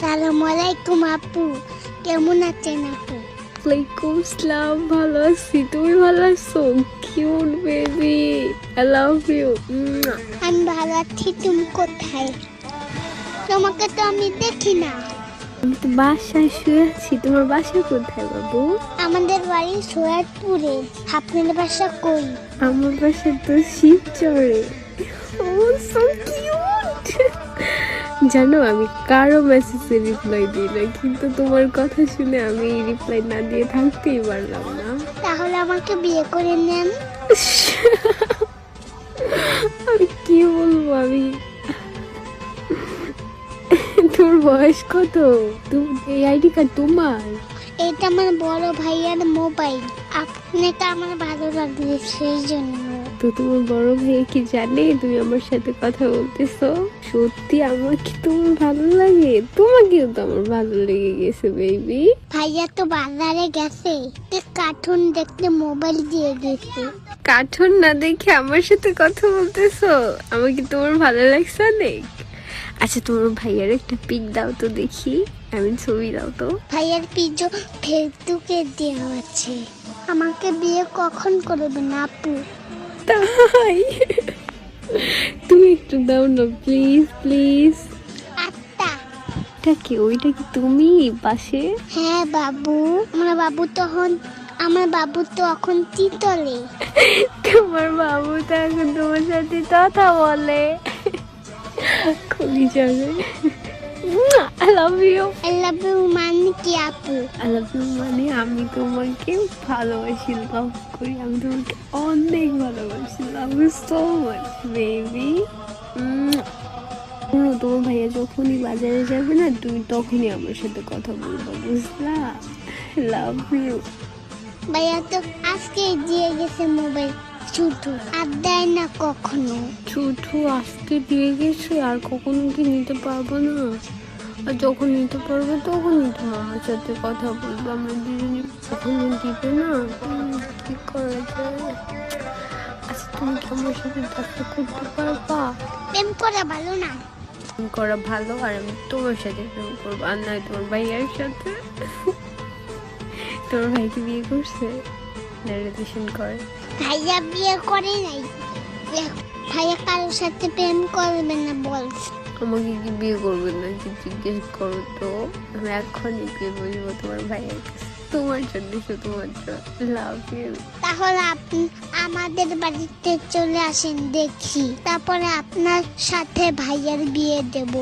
আসসালামু আলাইকুম আপু, কেমন আছেন আপু? ওয়ালাইকুম আসসালাম, ভালো আছি। তুমি ভালো আছো? Cute baby, I love you. আমি ভালো আছি। তুমি কোথায়? তোমাকে তো আমি দেখি না। আমি তো বাসায় শুয়ে আছি। তোমার বাসা কোথায় বাবু? আমাদের বাড়ি সৈয়দপুরে। আপনার বাসা কই? আমার বাসা তো শিবচরে। ও সো কিউট। জানো আমি কারো মেসেজে রিপ্লাই দিই না, কিন্তু তোমার কথা শুনে আমি রিপ্লাই না দিয়ে থাকতেই পারলাম না। তাহলে আমাকে বিয়ে করে নেন। আমি কি বলবো, আমি তোর বয়স কত? এই আইডি কার্ড তোমার? এটা আমার বড় ভাইয়ার মোবাইল। আপনাকে আমার ভালো লাগছে সেই জন্য। তো তোমার বড় ভাই কি জানে তুমি আমার সাথে কথা বলতেছো? সত্যি আমার কি তোমার ভালো লাগে? তোমাকেও তো আমার ভালো লেগে গেছে বেবি। ভাইয়া তো বাজারে গেছে, কার্টুন দেখতে মোবাইল দিয়ে গেছে। কার্টুন না দেখে আমার সাথে কথা বলতেছো? আমার কি তোমার ভালো লাগছে অনেক? আচ্ছা তোমার ভাইয়ার একটা পিক দাও তো দেখি, আমি ছবি দাও তো। ভাইয়ার পিজো ফেসবুকে দেওয়া আছে। আমাকে বিয়ে কখন করবেন আপু? তাই তুমি একটু দাও না প্লিজ প্লিজ। আত্মা। এটা কি? ওইটা কি তুমি পাশে? হ্যাঁ বাবু, আমার বাবু তো এখন তিতলে। তোমার বাবু তো এখন তোমার সাথে কথা বলে। খুলি যাবে। I love you. I love you মানে কি আপু? আই লাভ ইউ মানে আমি তোমাকে ভালোবাসি, লাভ করি। আমি তোমাকে অনেক ভালোবাসি। Love you so much baby. তোমার ভাইয়া যখনই বাজারে যাবে না, তুমি তখনই আমার সাথে কথা বলবো, বুঝলা? Love you. ভাইয়া তো আজকে দিয়ে গেছে মোবাইল, শুধু আর দেয় না কখনো। ছুটু আজকে দিয়ে গেছে, আর কখনো কি নিতে পারবো না? আর যখন নিতে পারবো তখনই তো আমার সাথে কথা বলবো। আমরা দুজনে কখনো দিবে না। কি করা যায়? আচ্ছা তুমি কি আমার সাথে দেখা করতে পারবা? প্রেম করা ভালো না। প্রেম করা ভালো, আর আমি তোমার সাথে প্রেম করবো, আর নয় তোমার ভাইয়ের সাথে। তোমার ভাই কি বিয়ে করছে না রিলেশন করে? ভাইয়া বিয়ে করে নাই। ভাইয়া কারোর সাথে প্রেম করবে না বলছে। আমাকে কি বিয়ে করবে না কি জিজ্ঞেস করো তো, আমি এখনই বিয়ে বলবো তোমার ভাইয়ের কাছে, তোমার জন্য শুধুমাত্র। Love you. তাহলে আপনি আমাদের বাড়িতে চলে আসেন, দেখি তারপরে আপনার সাথে ভাইয়ার বিয়ে দেব।